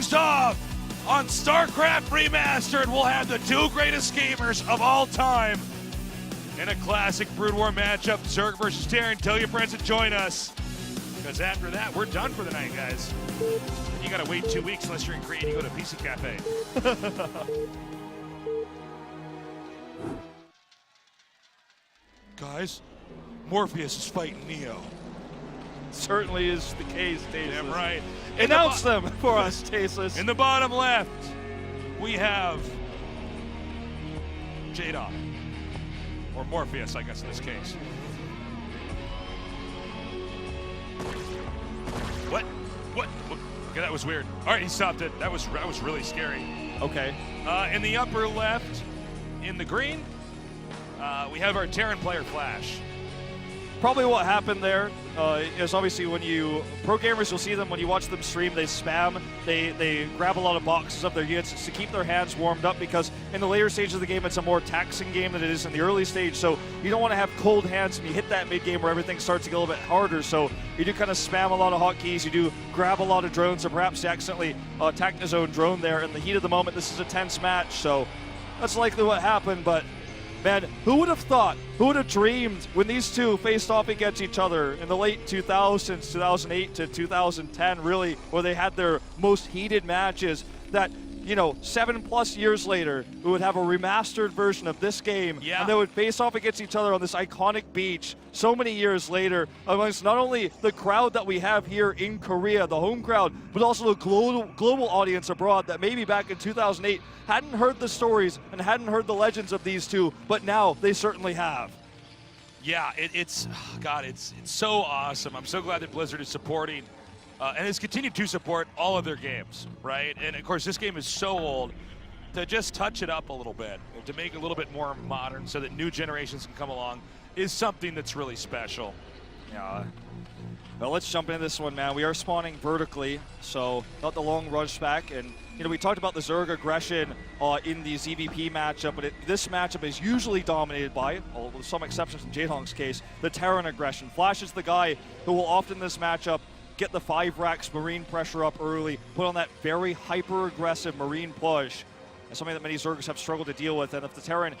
things off on StarCraft Remastered. We'll have the two greatest gamers of all time in a classic Brood War matchup, Zerg versus Terran. Tell your friends to join us, because after that, we're done for the night, guys. You gotta wait 2 weeks unless you're in Korea and you go to PC Cafe. Guys, Morpheus is fighting Neo. Certainly is the case, Tasis. Damn right. Announce them for us, Tasis. In the bottom left, we have Jaedong, or Morpheus, I guess in this case. What? Okay, that was weird. All right, he stopped it. That was really scary. Okay. In the upper left, in the green, we have our Terran player Flash. Probably what happened there is obviously when pro gamers, you'll see them when you watch them stream, they spam, they grab a lot of boxes of their units to keep their hands warmed up, because in the later stages of the game, it's a more taxing game than it is in the early stage, so you don't want to have cold hands when you hit that mid game where everything starts to get a little bit harder, so you do kind of spam a lot of hotkeys, you do grab a lot of drones, or perhaps you accidentally attack his own drone there. In the heat of the moment, this is a tense match, so that's likely what happened, but man, who would have thought, who would have dreamed when these two faced off against each other in the late 2000s, 2008 to 2010, really, where they had their most heated matches, that, 7+ years later, we would have a remastered version of this game, and they would face off against each other on this iconic beach so many years later, amongst not only the crowd that we have here in Korea, the home crowd, but also the global audience abroad that maybe back in 2008 hadn't heard the stories and hadn't heard the legends of these two, but now they certainly have. Yeah, it's so awesome. I'm so glad that Blizzard is supporting and has continued to support all of their games, right? And of course, this game is so old, to just touch it up a little bit, to make it a little bit more modern so that new generations can come along, is something that's really special. Yeah. Well, let's jump into this one, man. We are spawning vertically, so not the long rush back. And, we talked about the Zerg aggression in the ZvP matchup, but this matchup is usually dominated by, with some exceptions in Jaedong's case, the Terran aggression. Flash is the guy who will often in this matchup get the 5 racks Marine pressure up early, put on that very hyper-aggressive Marine push, and something that many Zergers have struggled to deal with. And if the Terran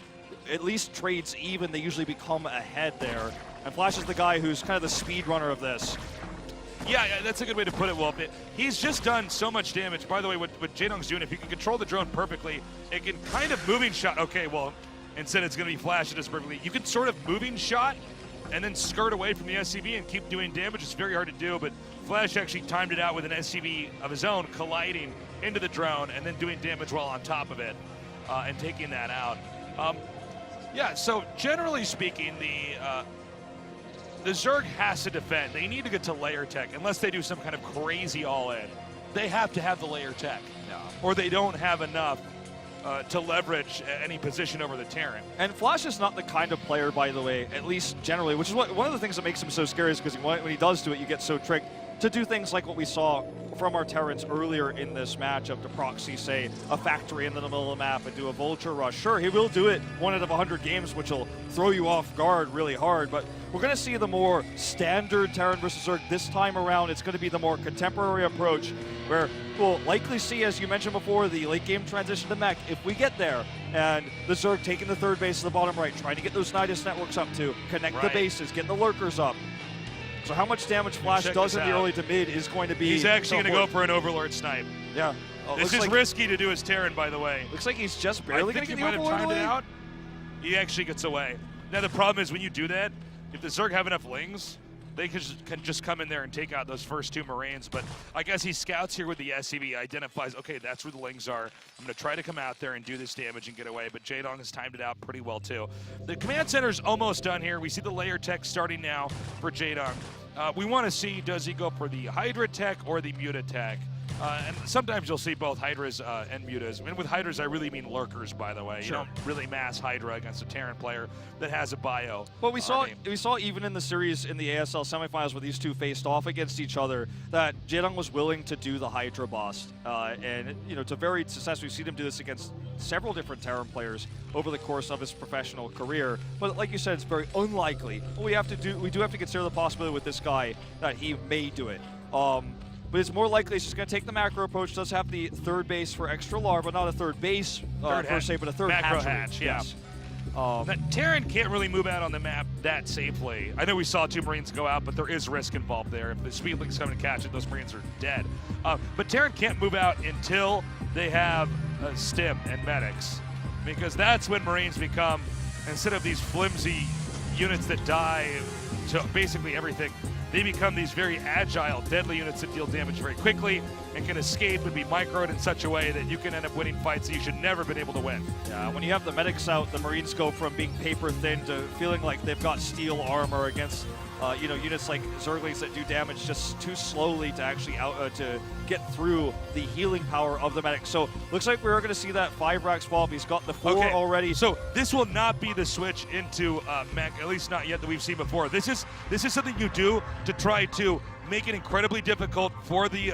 at least trades even, they usually become ahead there. And Flash is the guy who's kind of the speed runner of this. Yeah, that's a good way to put it, Wolf. He's just done so much damage. By the way, what Jaedong's doing, if you can control the drone perfectly, it can kind of moving shot. Okay, well, instead it's going to be Flash that does perfectly. You can sort of moving shot and then skirt away from the SCV and keep doing damage. It's very hard to do, but Flash actually timed it out with an SCV of his own, colliding into the drone and then doing damage while on top of it and taking that out. Yeah, so generally speaking, the Zerg has to defend. They need to get to layer tech unless they do some kind of crazy all-in. They have to have the layer tech, or they don't have enough to leverage any position over the Terran. And Flash is not the kind of player, by the way, at least generally, which is one of the things that makes him so scary, is because when he does do it, you get so tricked to do things like what we saw from our Terrans earlier in this matchup, to proxy, say, a factory in the middle of the map and do a vulture rush. Sure, he will do it 1 out of 100 games, which will throw you off guard really hard, but we're going to see the more standard Terran versus Zerg this time around. It's going to be the more contemporary approach, where we'll likely see, as you mentioned before, the late game transition to mech, if we get there, and the Zerg taking the third base to the bottom right, trying to get those Nidus networks up to connect the bases, get the lurkers up. So how much damage Flash does in the early to mid is going to be... He's actually going to go for an Overlord snipe. Yeah. This is risky to do as Terran, by the way. Looks like he's just barely going to get the Overlord away. I think he might have timed it out. He actually gets away. Now the problem is when you do that, if the Zerg have enough lings, they can just come in there and take out those first 2 Marines. But I guess he scouts here with the SCV, identifies, okay, that's where the lings are. I'm going to try to come out there and do this damage and get away. But Jaedong has timed it out pretty well, too. The command center's almost done here. We see the layer tech starting now for Jaedong. We want to see, does he go for the Hydra tech or the Muta tech? And sometimes you'll see both Hydras and Mutas. And with Hydras, I really mean lurkers, by the way. Sure. You don't really mass Hydra against a Terran player that has a bio. But we saw even in the series in the ASL semifinals where these two faced off against each other that Jaedong was willing to do the Hydra bust. And it's a very success. We've seen him do this against several different Terran players over the course of his professional career. But like you said, it's very unlikely. We do have to consider the possibility with this guy that he may do it. but it's more likely it's just going to take the macro approach. Does have the third base for extra larva, not a third base per se, but a third macro hatchery. hatch, yeah. Yes. Terran can't really move out on the map that safely. I know we saw 2 Marines go out, but there is risk involved there. If the Speedlings come and catch it, those Marines are dead. But Terran can't move out until they have stim and medics, because that's when Marines become, instead of these flimsy units that die to basically everything, they become these very agile, deadly units that deal damage very quickly and can escape and be microed in such a way that you can end up winning fights that you should never have been able to win. Yeah, when you have the medics out, the Marines go from being paper thin to feeling like they've got steel armor against units like Zerglings that do damage just too slowly to actually to get through the healing power of the medic. So looks like we're going to see that 5 rack swap. He's got the 4 already. So this will not be the switch into mech, at least not yet that we've seen before. This is something you do to try to make it incredibly difficult for the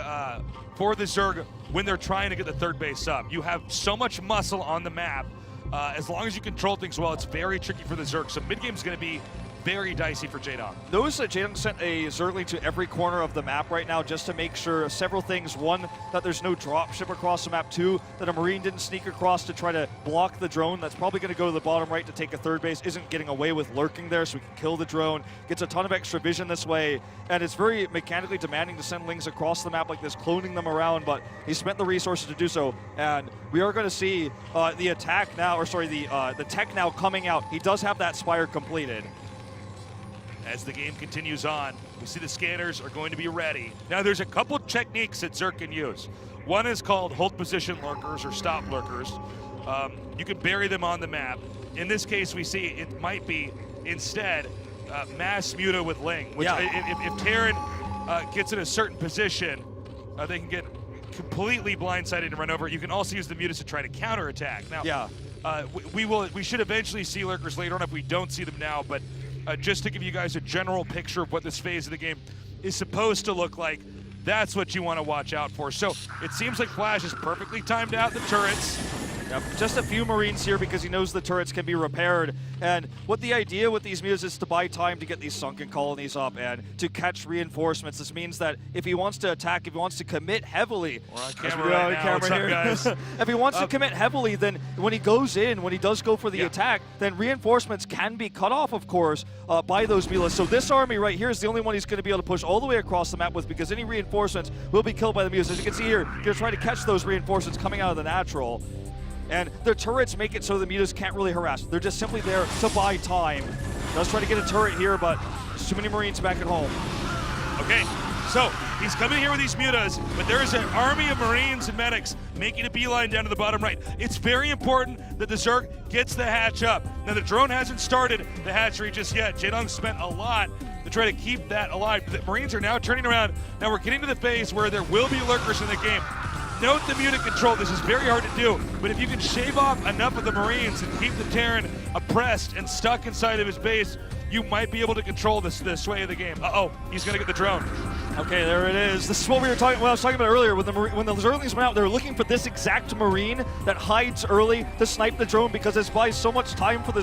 Zerg when they're trying to get the third base up. You have so much muscle on the map. As long as you control things well, it's very tricky for the Zerg. So mid game is going to be very dicey for Jaedong. Notice that Jaedong sent a Zergling to every corner of the map right now just to make sure several things. 1, that there's no dropship across the map. 2, that a Marine didn't sneak across to try to block the drone. That's probably going to go to the bottom right to take a third base. Isn't getting away with lurking there, so we can kill the drone. Gets a ton of extra vision this way. And it's very mechanically demanding to send Lings across the map like this, cloning them around, but he spent the resources to do so. And we are going to see the attack now, or sorry, the tech now coming out. He does have that Spire completed. As the game continues on, we see the scanners are going to be ready. Now there's a couple techniques that Zerg can use. One is called hold position lurkers or stop lurkers. You can bury them on the map. In this case, we see it might be instead mass muta with Ling, which if Terran gets in a certain position, they can get completely blindsided and run over. You can also use the mutas to try to counterattack. Now, we should eventually see lurkers later on if we don't see them now, but just to give you guys a general picture of what this phase of the game is supposed to look like, that's what you want to watch out for. So it seems like Flash has perfectly timed out the turrets. Yep. Just a few Marines here because he knows the turrets can be repaired. And what the idea with these mutas is to buy time to get these sunken colonies up and to catch reinforcements. This means that if he wants to attack, if he wants to commit heavily, we're on camera right now. What's up, guys? If he wants to commit heavily, then when he goes in, when he does go for the attack, then reinforcements can be cut off, of course, by those mutas. So this army right here is the only one he's going to be able to push all the way across the map with, because any reinforcements will be killed by the mutas. As you can see here, they're trying to catch those reinforcements coming out of the natural. And the turrets make it so the mutas can't really harass. They're just simply there to buy time. Does try to get a turret here, but there's too many Marines back at home. Okay, so he's coming here with these mutas, but there is an army of Marines and medics making a beeline down to the bottom right. It's very important that the Zerg gets the hatch up. Now, the drone hasn't started the hatchery just yet. Jaedong spent a lot to try to keep that alive. The Marines are now turning around. Now we're getting to the phase where there will be lurkers in the game. Note the muta control. This is very hard to do, but if you can shave off enough of the Marines and keep the Terran oppressed and stuck inside of his base, you might be able to control the sway of the game. Uh-oh, he's going to get the drone. Okay, there it is. This is what I was talking about earlier. When the Zerglings went out, they were looking for this exact Marine that hides early to snipe the drone, because it buys so much time for the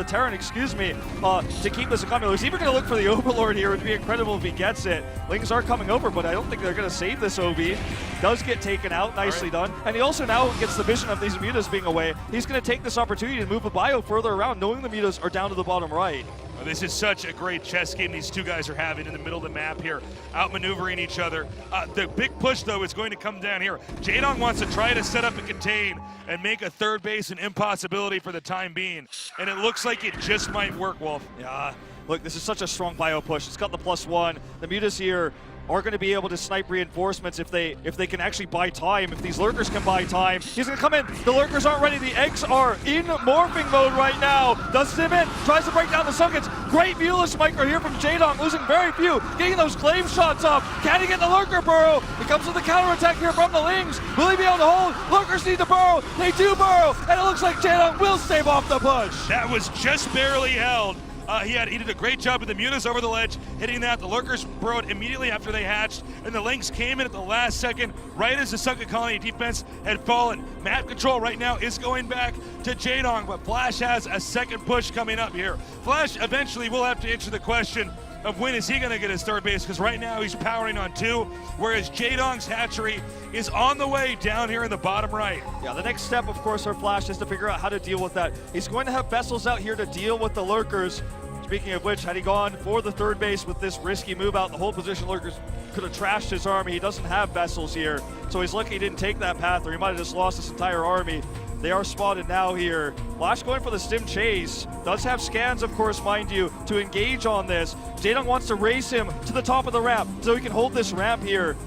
Terran, to keep this economy. He's even going to look for the Overlord here. It would be incredible if he gets it. Lings are coming over, but I don't think they're going to save this OB. Does get taken out. Nicely done. And he also now gets the vision of these mutas being away. He's going to take this opportunity to move the bio further around, knowing the mutas are down to the bottom right. Well, this is such a great chess game these two guys are having in the middle of the map here, outmaneuvering each other. The big push, though, is going to come down here. Jaedong wants to try to set up and contain and make a third base an impossibility for the time being. And it looks like it just might work, Wolf. Yeah, look, this is such a strong bio push. It's got the +1. The mutas here are going to be able to snipe reinforcements if they can actually buy time. If these lurkers can buy time, he's going to come in. The lurkers aren't ready. The eggs are in morphing mode right now. Does Sim in, tries to break down the sunkets. Great Mulus micro here from Jaedong, losing very few, getting those claim shots up. Can he get the lurker burrow? It comes with the counterattack here from the Lings. Will he be able to hold? Lurkers need to burrow. They do burrow, and it looks like Jaedong will stave off the push. That was just barely held. He did a great job with the mutas over the ledge, hitting that. The lurkers burrowed immediately after they hatched, and the Lynx came in at the last second, right as the sunken colony defense had fallen. Map control right now is going back to Jaedong, but Flash has a second push coming up here. Flash eventually will have to answer the question, of when is he going to get his third base, because right now he's powering on 2, whereas Jaedong's hatchery is on the way down here in the bottom right. Yeah, the next step, of course, for Flash is to figure out how to deal with that. He's going to have vessels out here to deal with the lurkers. Speaking of which, had he gone for the third base with this risky move out, the whole position lurkers could have trashed his army. He doesn't have vessels here, so he's lucky he didn't take that path, or he might have just lost his entire army. They are spotted now here. Flash going for the stim chase. Does have scans, of course, mind you, to engage on this. Jaedong wants to race him to the top of the ramp so he can hold this ramp here.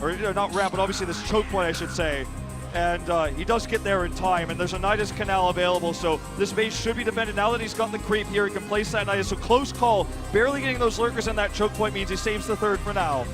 Or not ramp, but obviously this choke point, I should say. And he does get there in time, and there's a Nidus Canal available, so this base should be defended. Now that he's got the creep here, he can place that Nidus. So close call, barely getting those lurkers in that choke point means he saves the third for now.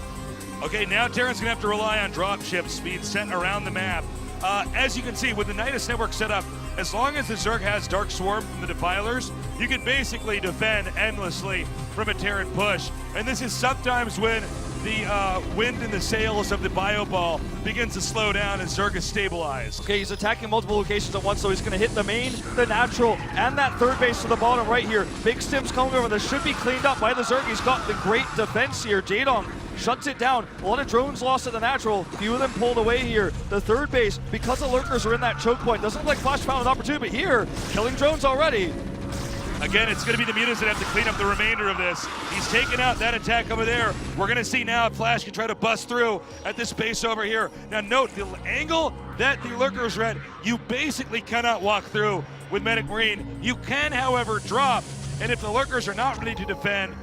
Okay, now Terran's gonna have to rely on drop ships being sent around the map. As you can see, with the Nidus network set up, as long as the Zerg has Dark Swarm from the Defilers, you can basically defend endlessly from a Terran push. And this is sometimes when the wind in the sails of the Bio Ball begins to slow down and Zerg is stabilized. Okay, he's attacking multiple locations at once, so he's going to hit the main, the natural, and that third base to the bottom right here. Big stims coming over. This should be cleaned up by the Zerg. He's got the great defense here. Jaedong shuts it down. A lot of drones lost at the natural. Few of them pulled away here. The third base, because the lurkers are in that choke point, doesn't look like Flash found an opportunity, but here, killing drones already. Again, it's going to be the mutants that have to clean up the remainder of this. He's taken out that attack over there. We're going to see now if Flash can try to bust through at this base over here. Now note, the angle that the lurkers are at, you basically cannot walk through with Medic Marine. You can, however, drop, and if the lurkers are not ready to defend,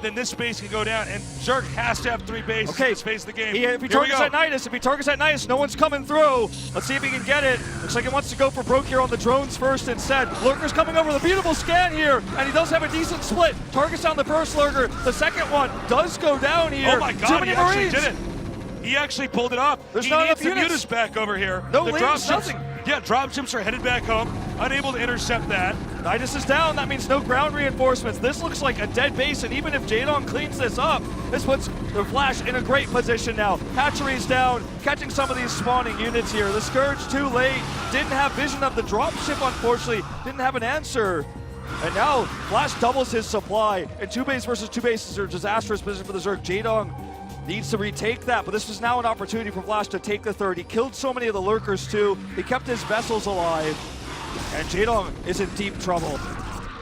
then this base can go down, and Zerg has to have 3 bases in this phase of the game. If he targets that Nidus, no one's coming through. Let's see if he can get it. Looks like he wants to go for Broke here on the drones first instead. Lurker's coming over with a beautiful scan here, and he does have a decent split. Targets down the first lurker. The second one does go down here. Oh my God, Too many he Marines. actually did it. He actually pulled it off. There's he not needs enough the units. mutas back over here. No the links, nothing. Yeah, drop ships are headed back home, unable to intercept that. Nidus is down, that means no ground reinforcements. This looks like a dead base, and even if Jaedong cleans this up, this puts the Flash in a great position now. Hatchery's down, catching some of these spawning units here. The Scourge too late, didn't have vision of the drop ship, unfortunately, didn't have an answer. And now Flash doubles his supply, and 2 base versus 2 bases are a disastrous position for the Zerg. Jaedong needs to retake that, but this is now an opportunity for Flash to take the third. He killed so many of the lurkers too. He kept his vessels alive, and Jaedong is in deep trouble.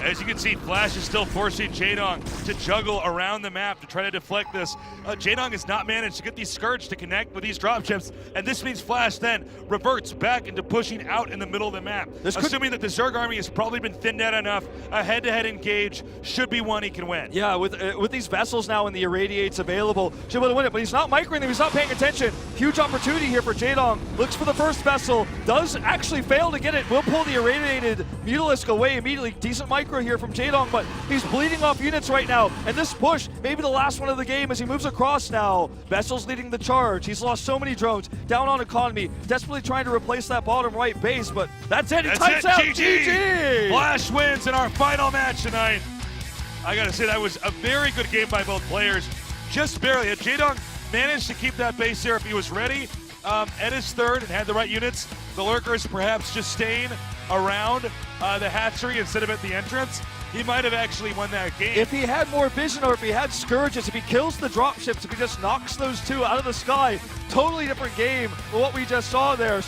As you can see, Flash is still forcing Jaedong to juggle around the map to try to deflect this. Jaedong has not managed to get these Scourge to connect with these dropships, and this means Flash then reverts back into pushing out in the middle of the map. Assuming that the Zerg army has probably been thinned out enough, a head-to-head engage should be one he can win. Yeah, with these vessels now and the Irradiates available, should be able to win it, but he's not microing them, he's not paying attention. Huge opportunity here for Jaedong. Looks for the first vessel, does actually fail to get it, will pull the Irradiated Mutalisk away immediately. Decent micro here from Jaedong, but he's bleeding off units right now, and this push, maybe the last one of the game as he moves across now. Vessels leading the charge. He's lost so many drones, down on economy, desperately trying to replace that bottom right base, but that's it, he types out GG! Flash wins in our final match tonight. I gotta say, that was a very good game by both players, just barely. Jaedong managed to keep that base there if he was ready at his third and had the right units. The lurkers perhaps just staying around the hatchery instead of at the entrance. He might have actually won that game. If he had more vision, or if he had Scourges, if he kills the dropships, if he just knocks those 2 out of the sky, totally different game than what we just saw there.